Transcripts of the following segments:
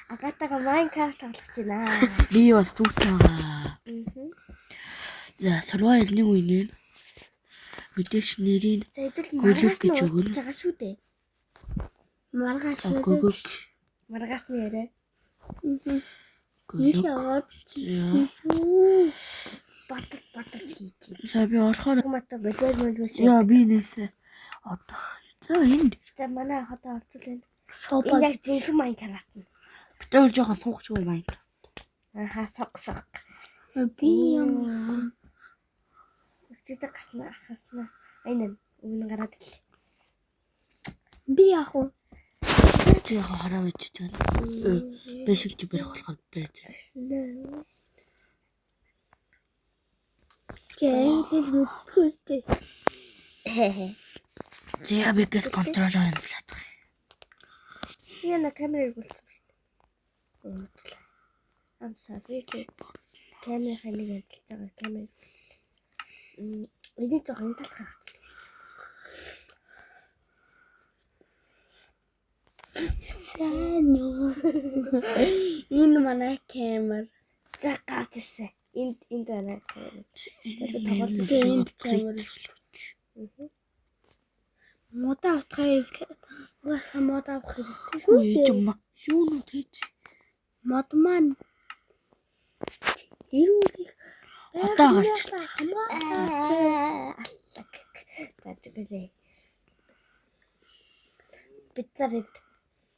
Агатага Minecraft тоглож байна. Би бас түүтэйгаа. За, survival нэг үе нэ. Мэдээж нэрийн За идэл гөлөг маргаас гэж нь өгнө. ууж байгаа шүү дээ. Маргаас нь Гөлөг. маргаас нь яриа. Гөлөг. Батар хийчих. За би орохоор. Мата бэлэр. Яа би нээсэ. Одоо. За энд. За манай хотоо орцуулна. Сопа. Энэ яг зинхэн Minecraft. Битүүл жоохон туухчгүй байна. Аха согсог. Би юм. Чита гасна ахасна. Айнан өмнө гараад ирлээ. Би яах вэ? Тэг хараа байж байгаа. Бэшиг чи барих болохоор байж. Жээл мэдхүүстэй. Зя би гэл контролер installed. Яна камерыг болчихсон шүү дээ. I'm sorry. Камер ханийг ажиллаж байгаа камерыг болчихсон. Энийг жоох энэ талд гаргах. Санё. Энэ манай камер. За гарч ирсэн. Энд байна камер. Тэгээд тоглож Энд камер. Мода авахыг угаасаа мод авах хэрэгтэй шүү Үе юм. Юу нү тийч. Мод маань ирүүлэх Одоо гарч За тэгээд бид нарыг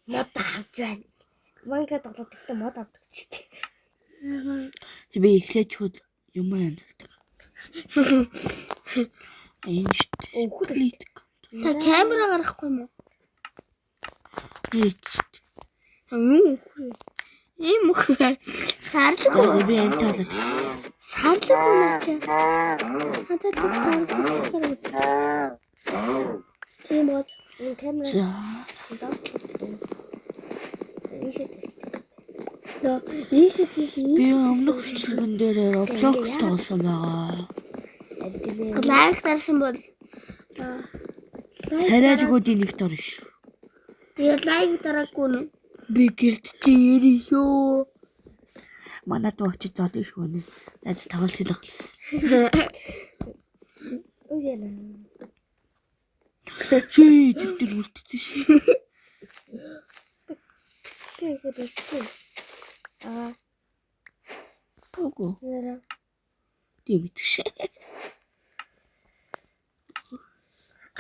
мод авч байна. Minecraft тоглоод ихсэн мод авдаг ч тийм. Би эхлэж хүүд юм янздаг. Энэ шүү. Та камера гаргахгүй юм уу? Нийт. Юу хөрөө. Ийм хөрөө. Сарлаг. Би энэ талаад. Сарлаг үнэ. Хатад сарлаг шиг харагдав. Тийм бод. Энэ камер За. Би өмнөх бичлэгэн дээр Roblox тоглосон байгаа. Лайк дарсан бол Тариалгуудын нэг дор шүү. би лайк дараагүй нь. Би гэрд чи шүү. Манад очиж зоолно шүү нэ. Яаж тоглосон тоглосон. Үгүй яна. Шээ тэр үлдсэн шээ. Шээ бэлтгэв. Үгүй. Нэрэ. Тийм шээ.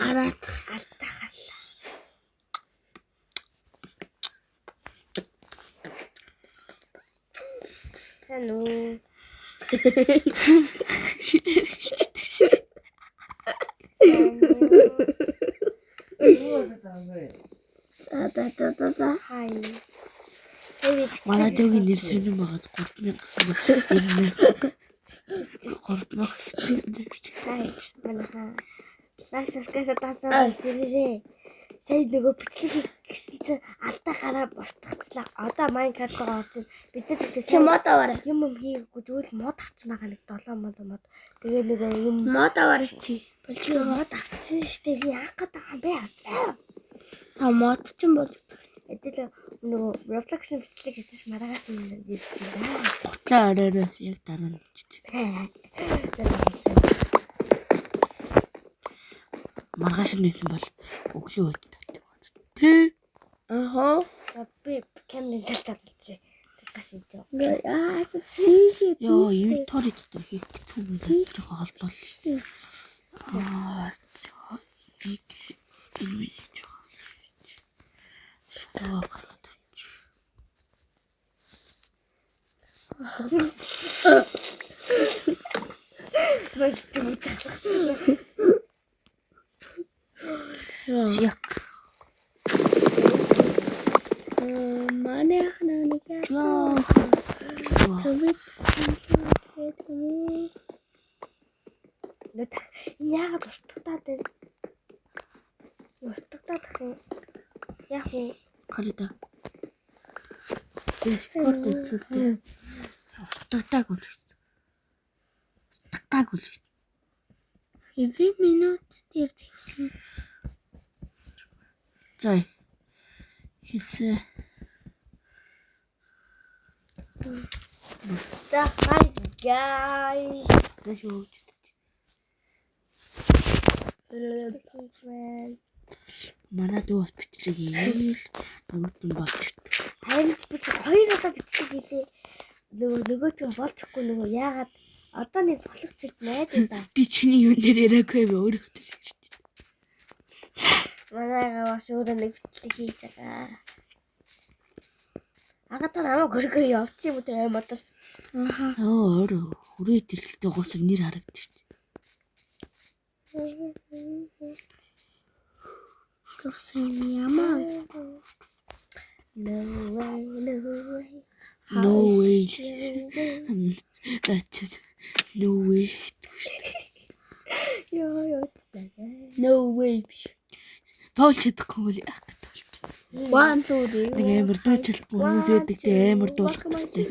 Араат. Алтахал. Хано. Хай. Манай дэгийн нэр сонирм байгаад 3000 гэсэн байна. 3000 Хай. Манайха. Лайсаскаса тасаа дээрээ. Сая нөгөө бичлэг гэсэн чинь алдаа гараа бортгоцлаа. Одоо Minecraft руу орж бид нар Чи мод аваарай. юм хийгээгүй зүгээр мод авсан байгаа нэг 7 мод. Тэгээ нөгөө юм Мод аваарай чи. болчихоо мод авсан штэ би яах гэдэг юм бэ? Та мод ч юм бол Эдэл нөгөө Roblox-ын бичлэг хийсэн маргаас нь ирж байна. Готлаа арай яг дараа нь чиж. Маргааш нь хэлсэн бол өглөө үед тавьдаг бац. Тэ. Ахаа. Би камерын дээр тоглож тэгээс энэ. Тийшээ. Йоо, inventory дээр хийх гэсэн юм байна. Жохоо холдвол. Биг энэ жохоо. Яг. Манайх нэг Жоо. Энэ яагаад устгатаад байна? Устгатаад юм. Яг уу Харида. Спорт хэлээ. Устгатаагүй л. Устгатаагүй л. хэдэн минут дээр тэгсэн. За. Хэлсэн. За хай guys. Наш өөж. Манай дүү бас бичлэг хийгээл нөгөөт нь болж. Харин ч биш 2 удаа бичлэг хийлээ. Нөгөөт нь болчихгүй нөгөө яагаад одоо нэг болох зүйл найдаа да. Би чиний юун дээр яриаггүй юм өөрөө хэлж шүү дээ. Манайгаа бас өөрөө нэг бичлэг хийж байгаа. Агата намайг гөргөө явчих юм уу тэр мотос. Өөрөө хүрээ дэлгэлтэй гоос нэр харагдчих шүү дээ. Турсан ямаа. No way. No way. That's no way. Ёо. No way. Тоолч чадахгүй бол яах гэж тоолч. 1 2 Нэг амар дуулж чадахгүй хүмүүс байдаг те амар дуулах хэрэгтэй.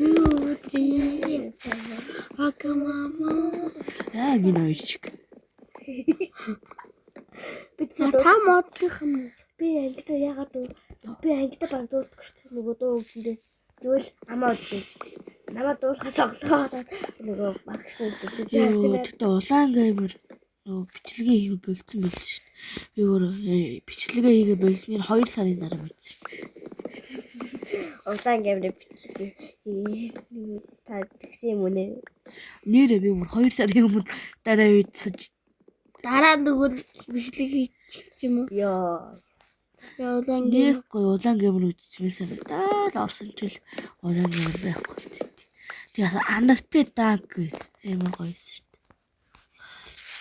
Акамама. Яа гин хоёр шиг. Бид Та модлох юм. би ангидаа яагаад би ангидаа баг дуулдаг шүү дээ. Нөгөө дуу үгэндээ. Тэгвэл амаа үлдээж. Намаа дуулахаас оглоод нөгөө багш үлдээд. Йоо тэгтээ улаан геймер нөгөө бичлэгээ хийгээ болцсон байл шүү дээ. Би өөрөө бичлэгээ хийгээ болсныг 2 сарын дараа мэдсэн. Улаан гэмрээ бичлэг та тэгсэн юм уу нэ? Нэрээ би бүр 2 сарын өмнө дараа үйдсэж Дараа нөгөө бичлэг хийчих юм уу? Ёо. Яулан нэхгүй улаан гэмэр үзчихсэн надад орсон чил улаан гэмэр байхгүй. Тэгээс анартай даг гэсэн амар гоё шүү дээ.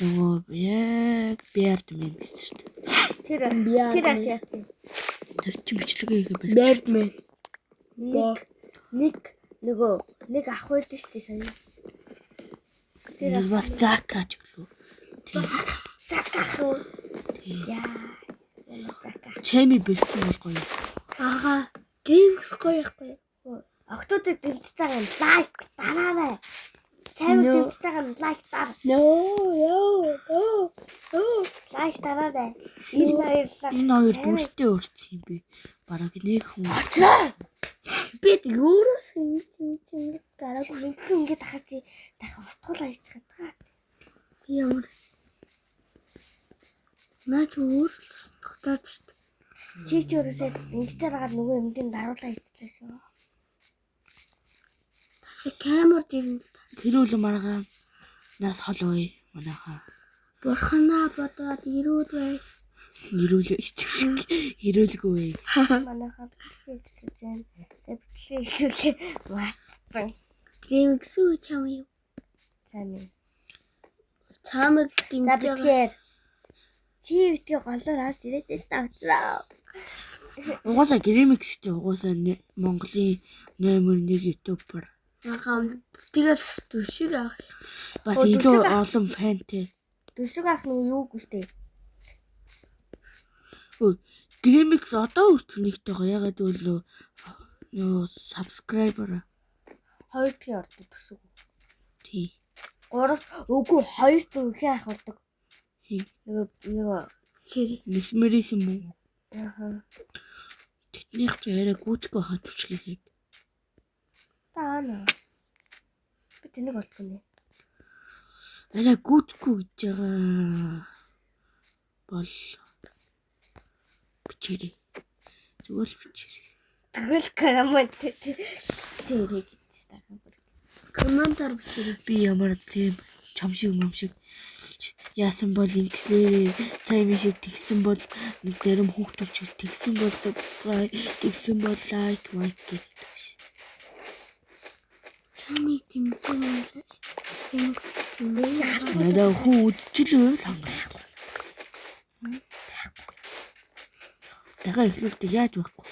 Нөгөө яг биард юм биш шүү дээ. Тэр асяац. Тэр чи бичлэгээ хийгээ байж. Бэрдмэн. Нэг ах байдаг шүү дээ сая. Тэр бас жакач гэлөө. Заках уу? Яа. Чэми бэлтэн бол гоё. Ага. Геймс гоёхгүй. Октодыг дэмжиж байгаа нь лайк дараарай. Чамд дэмжиж байгаа нь лайк дараа. No. Лайк дараарай. Энэ хоёр бүртээ өрчих юм би. Бараг нэг хүн. Би юурээс ингэ гараад мэдсэн ингээд дахиад утгуулаа хийчих гэдэг. би ямар наач өөрчлөлтөд шүү дээ. Чи ч өөрөөсөө ингэж байгаад нөгөө юмдын даруулаа хийчихлээ шүү. Ташаа камер дэрнэ. Хэрүүл маргаан нас холой манайхаа. Бурханаа бодоод ирүүлээ. Ирүүлээ ичих шиг. Ирүүлгүй. Манайхаа бичлэг хийж байна. Тэгээ бичлэг хийлээ мартсан. Гейм гэсэн чам юу? Сайн юм. Чамд За дэмжиж битгээр чи битгий голоор авч ирээд тавцлаа. Угаасаа гремикс ч угаасаа Монголын номер 1 ютубер. байгаа. Тэгэл түшиг авах. Бас илүү олон фантай. Төсөг ах нь юу гүштэй. Гремикс одоо хүртэл нэгтэй байгаа. Ягаад гэвэл нөө subscriber 2 т ордог төсөг. тий. 3 үгүй 2 дүүхээ ах ордог. Нөгөө Хэр Мисмерис юм уу? аха. Тэднийх ч арай гүтг байхад түчгийг. Таана. Би тэнэг болтгоо нэ. Арай гүтггүй гэж байгаа. Бол бичээрэй. Зүгээр л бичээрэй. Тэгвэл карамат тэрийг гэсэн. комментар бичээрэй. Би ямар тийм чам шиг яасан бол ингэслээ цайм шиг тэгсэн бол нэг зарим хүүхдүүд ч тэгсэн бол subscribe тэгсэн бол like гэдэг ш. Чамиг дэмжиж Надаа хүн үдчихлээ хангах. Дахиад эхлүүлдэг яаж байхгүй.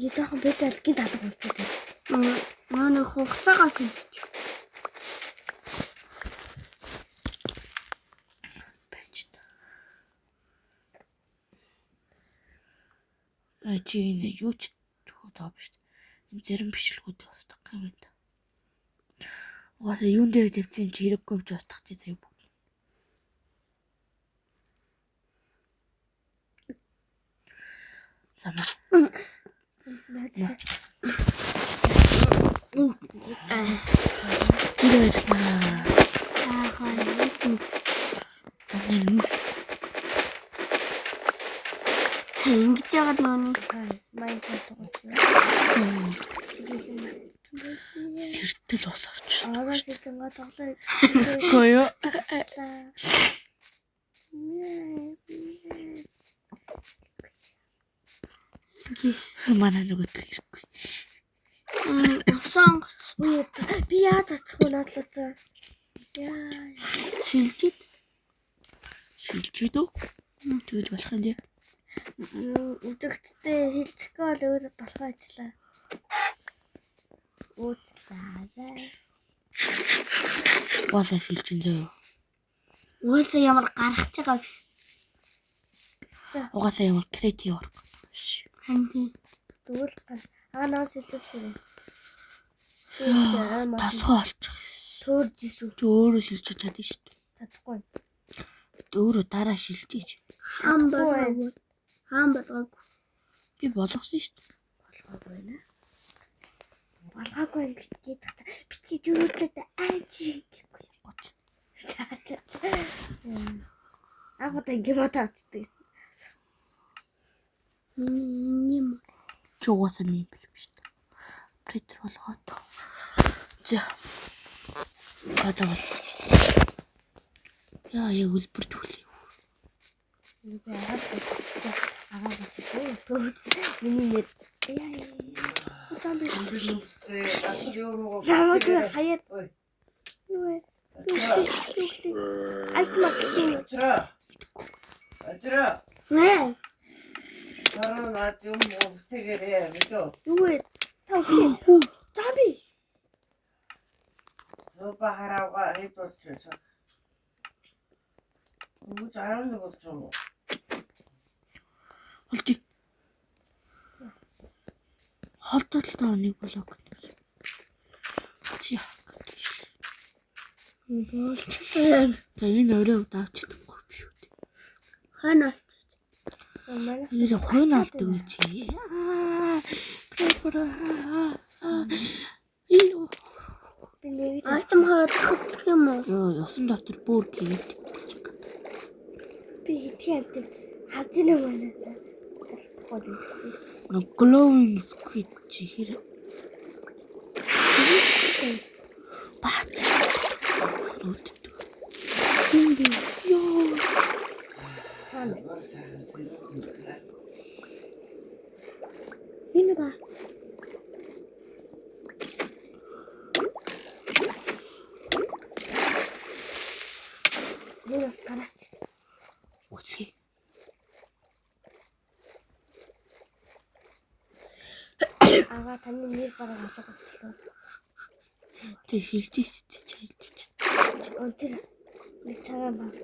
Ятахан бид алгийн талх болчиход байна. манай хугацаагаас хэлж. Чи энэ юу ч тоо биш. Энэ зарим бичлэгүүд устгах юм да. Угаасаа юун дээр тавьсан юм чи хэрэггүй гэж устгах чи заяа бүгд. Сама. баярлалаа. Аагаа шигмэл. Тэ ингэж яагаад нөгөөний Майнкрафт тоглож сэртэл ус орчихсон. Араа сэтгэнгээ тоглоо. Гойо. Манай нөгөө ирэхгүй. усан Би яад очих уу надлаа. Яа. шилжид Шилжээд үү? Тэгж болох юм дээ. Өдөртөө хилчихгүй бол өөр болох ажиллаа. Ууцлаа. Болоо шилжинлээ. уусаа ямар гарах чагаа Угаасаа ямар креатив орох. ханти Тэгвэл наа шилжүүлсэн. Тасгаа олчих. Төөрж шүү. Чи өөрөө шилжиж чадна шүү дээ. Чадахгүй. Өөрөө дараа шилжиж. хаан болгоогүй Би болгосон шүү дээ. Болгоогүй байна. Болгоогүй юм битгий тахта. Битгий зүрхлээд аач гэхгүй. Агад ингэ бодооддаг. минь Чи угаасаа минь биш шүү дээ. Претер болгоод. За. Гадаа. Яа үлбэр түлээ. Би агаас төөж миний нэр утан би намайг хаяад юу Ажра. нэ Дараа наад юм өвтгээрээ мэдөө. юу таа заби Зөба хараагаа хэдүүлчихсэн. Үгүй зарам нэг болж юм уу? Олж. Холдолтой нэг блок. Чи. болчихсон За энэ өрөө давч чадахгүй биш үү? хана манай Энэ хойно алдаг үе чи. Препара. Ио. би нэг айтам хадах юм уу Ёо, ёсон дотор бүр гээд. би хитгэн амт харж нэг байна. Болохгүй юм чи. Нэг glowing squid чи хэрэг. Бат. Рүтдэг. хинди Ёо. Цаана энэ ба нэрс гараач. Үгүй. Ага таны нэр бараг алга. Тэг шилжиж чайлж. Өнтер нэг цагаан баг.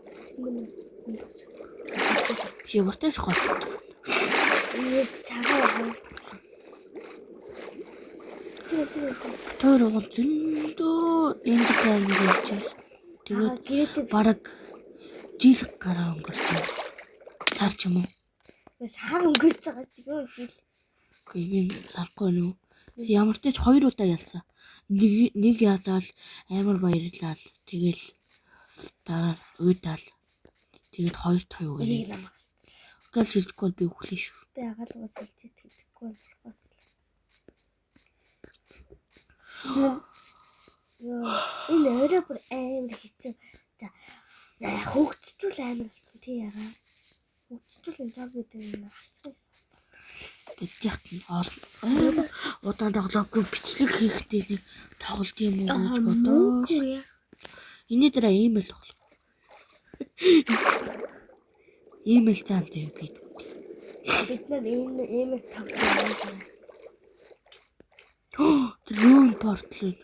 Би ямартай гол. Нэг цагаан баг. Тэр Тэр уг зөндөө энд дээр явчихсан. Тэгээд гэрээтэй бараг жил гараа өнгөрч байна. Сар ч юм уу. сар өнгөрч байгаа чи юу жил. Үгүй би сарахгүй нүү. Ямар ч тач 2 удаа ялсан. Нэг ялаад амар баярлал. Тэгэл дараа уйдаал. Тэгээд 2 дахь юу Энийг гээ. намаа. Гал шилжихгүй бол би өглөө шүү. Би агаалгаа зэлж итгэхгүй болохгүй. Ёо энэ өөрөө бүр амар хэцүү. За хөгжчүүл амар болсон тий ягаа. Хөгжчүүл энэ жаг гэдэг юм авчихсан. Гэжяхт нь удаан тоглоогүй бичлэг хийхдээ нэг тоглолт юм уу гэж бодоо. Энэ дээр имэйл тоглох. Имэйл заантай би. Бид нар энэ имэйл тоглоом. Рүүн портал.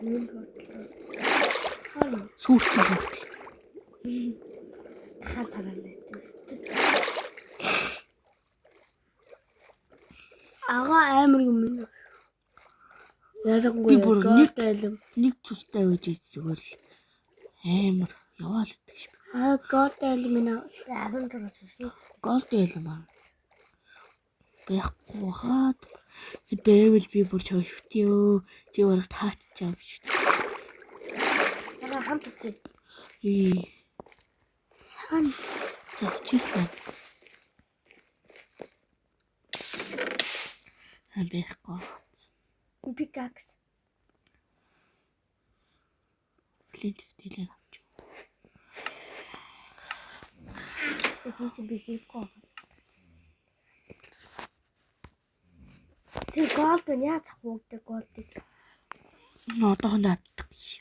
Юм бодлоо. Сүүрчин портал. Хатараа нэт. ага амар юм байна ялангуяа Би бүр нэг айлм нэг цустай үйж зүгээр л амар яваалдаг шиг. гот айлм минь 14 шээ. Голд ялмаа. Байхгүй хаад Бэвэл би бүр чойшвтё. Чи барах таачаа биш. Ага хамт үгүй. Сан. За честно. Байхгүй. Pickaxe. Flint steel авч. Эцэс би хийхгүй. Тэр голд нь яаж хавагддаг голдыг. Одоохондоо авдаг биш.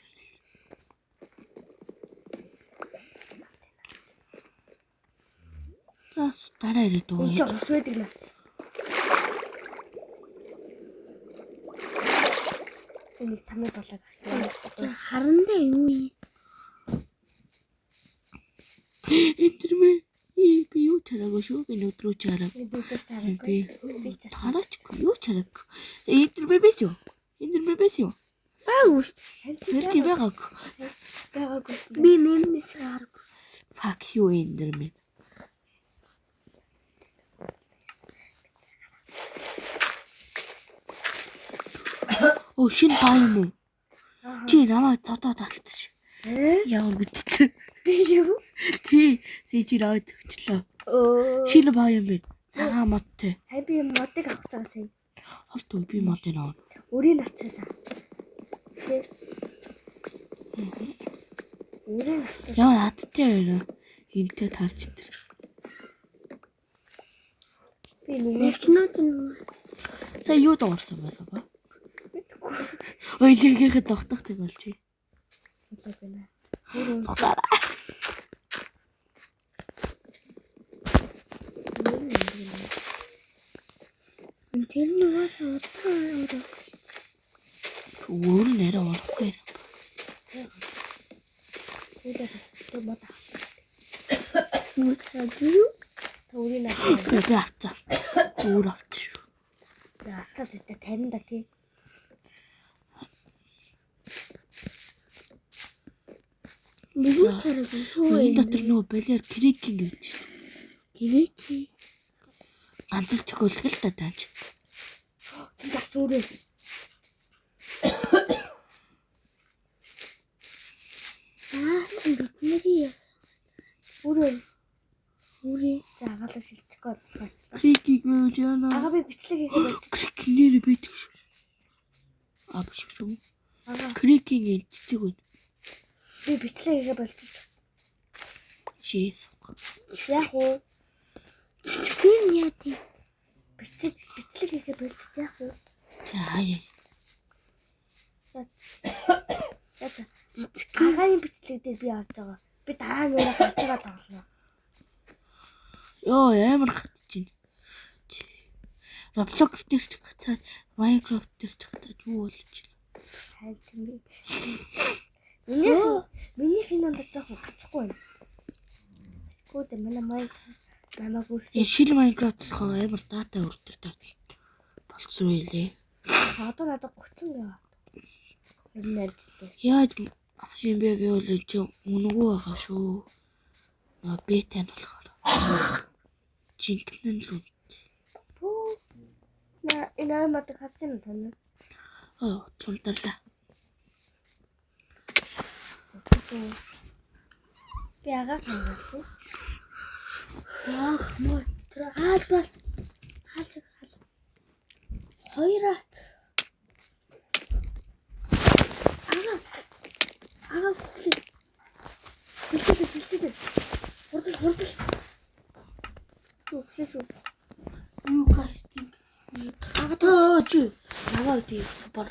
Тас дараа ирээд Энд үү. ус байдаг нас. Энийг тамиг болоо гарсан. Харандаа юу юм? Интермэ би юу чараагүй шүү. Би өдрөө чараа. Би дээр цараагүй. Би тараач юу чараагүй. Интермэ биш юу? Интермэ биш юу? Байгуу шүү. Тэр чи байгаагүй. Байгаагүй. Би нэрнээс хараагүй. Fuck you интермэ. Оо шин баа юм уу? Чи намайг цодоод алдчих. Яа мэдтээ. Би юу? Тий чи раад өгчлөө. Шин баа юм бэ? Цагаан модтэй. Хай би модыг авах цаасан. Холт уу би модыг аваа. Өрийн нацаасаа. Тэ. Өрийн нацаас. Яа надтай байна. Энтэй тарж тэр. Би нэг Нэвчнүүд нь Та юу дуурсан байсан ба? Ойлгийнхээ тогтох тэг болж чи. хэлэг байна. Тогтаараа. тэр нэгээс удаа Өөр нэрээ орохгүй байсан. Тэр мод. юу гэдэг Өрийн нацаас. Би авцаа. Өөр авчих шүү. Атаа зэтэ таринда тий. нэг тараг юу Энэ дотор нөгөө балер крикинг гэж. гинэки Ганцлж хөлгөл та тааж. Тэр бас өрөө. чи бидний Өрөө. үрээ За агаалаа шилжих гээд байна. Крикинг гэж яана. Ага би бичлэг хийхэд байна. Крикинг бидэг шүү. Биш шүү. Ага Крикинг цэцэг үү. би бичлэг хийгээд болчих. Шээс. Яг уу гин яа тий бичлэг хийгээд болчих яг уу. За хаяа. Агааны бичлэг дээр би орж байгаа. Би дараа нь өөрөө гацгаа тоглоно. Йоо амар гацчихэв. Roblox дээр ч гацаад, Minecraft дээр ч гацаад юу болж байна? Хайр тийм. Миний хинэнд жоохон гацхгүй байна. Скүүд манай намайг үсээ. Шил Minecraft болохоор амар дата өртөг дата болцсон байлээ. Одоо надад 30 гоо. Өмнөд. Яаж авах юм бэ гэвэл чи үнэгүй байгаа шүү. Бетэн болохоор. Жинхэнэ л үү. Энэ мод хацсан тань. Тунталаа. Би агаа хангалтгүй. яа мод тэр хааж бас хааж хоёроо Агаа хүлээ. Хурдан. Юу. Юу кастинг. Агата чи. Наваа тий бар.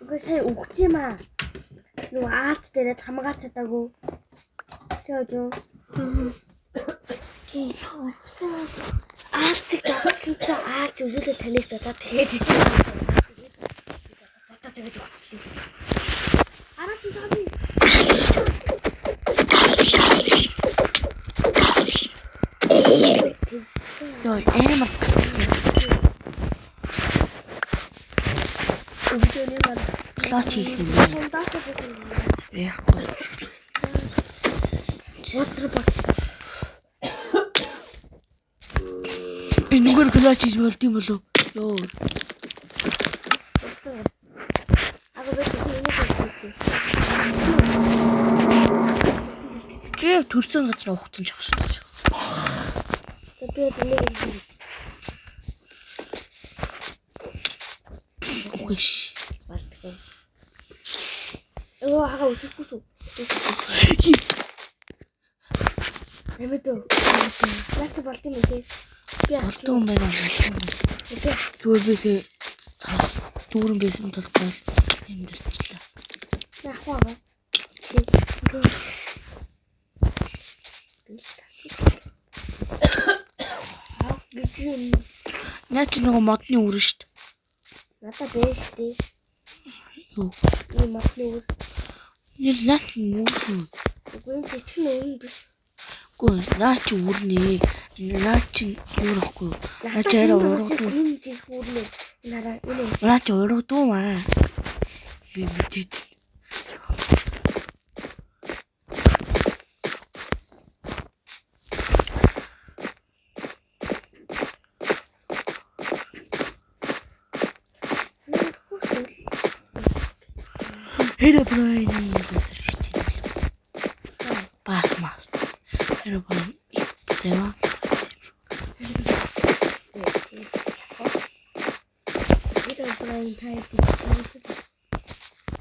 Үгүй сая өгч юм аа. Нөгөө аалт дээрээ хамгаалж чадаагүй. Тэгээд юу? тий Аалтыг давсан чи аалт үзүүлээ таних задаа тэгээд. Тэгээд өгчлээ. Араас нь заагүй. Йоо амар. Өгдөөний мар. Клач хийх юм. Фундасаа бүхэн. Яахгүй. Чатар баг. Энэгээр клач хийж болд юм болов. Йоо. Ага бэж энийг хэлчихье. Чи төрсөн газар ухтсан ч ах шүү. За би энийг хэлье. Үгүй. Бартгав. Өө ага үсэхгүй. Эмэдөө. Наац болд юм тий. Би Болтон юм байна. Зүгээр бисээ цаас дүүрэн байсан толгой амьдэрчлээ. Нахваа. Наа чи нөгөө модны үрэн штт. Надад байж тий. Юу? Энэ модны үр. Наад нь үрэн. Үгүй жижиг нөрн биш. Үгүй наа чи үрнэ. Наа чи юу нөхгүй. Наа чи арай ургадуу. Энэ жижиг үрнэ. Нараа энэ. Наа чи ургадуу маа. Би мэдээд. Herobrine газар шүү дээ. Бас мас. Herobrine зэва. Herobrine тайд.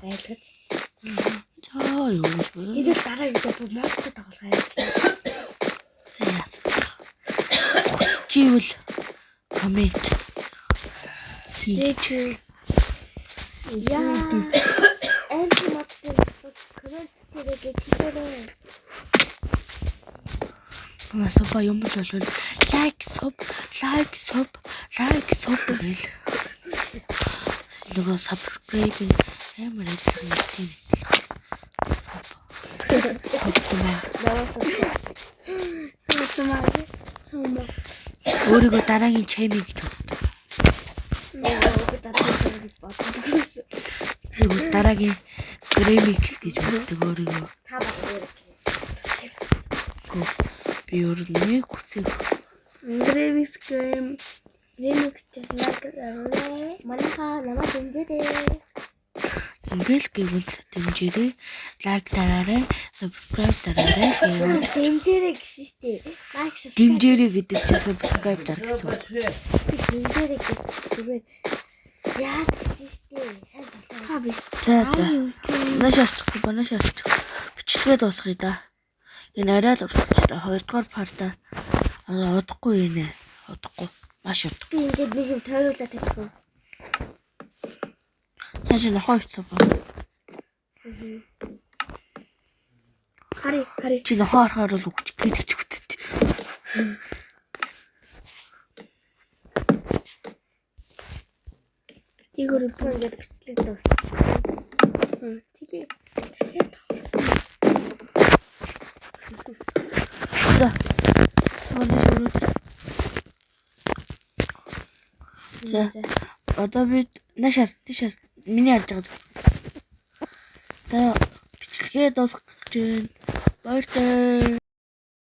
Айлгаж. За юу вэ? Энэ дараа видео модтой тоглох юм. За. Чивэл коммент. Тэгвэл яа. Энти модтой коммент хийгээд хэлээрэй. Насаа юм бол лайк суб гэл. Нөгөө subscribe амар хэлсэн тийм. Сумаа. Өөрийгөө дараагийн чаймиг гэж боддог. Дараагийн гремикс гэж боддог өөрийгөө. Та баг. Би өөр нэг хүсэг. Remix game. Remix техник. Манайха намайг дэмжээрэй. Ингээл гэвэл дэмжээрэй. Лайк дараарай, subscribe дараарай. Дэмжээрэй гэсэн шүү дээ. Лайк Дэмжээрэй гэдэг чинь subscribe дараа гэсэн үг. дэмжээрэй гэдэг. Яа гэсэн шүү дээ. Сайн болоо. Та би. За. Нааш арчих. Бичлэгээ дуусгая да. Энэ арай л уртчлаа. 2 дугаар партаа удахгүй юм ээ. Удахгүй. Маш удахгүй. Би ингээд нэг юм тойруулаад тавьчих. Цааш нь хойцоо ба. Хари. Чи нохоо харахаар л үгч гэдэг үгтээ. Тийгэр ингээд бичлэг дуусна. тэгээ. За. За. Одоо бид наашаар миний харж байгаа. За бичлэгээ дуусгах гэж байна. Баяртай.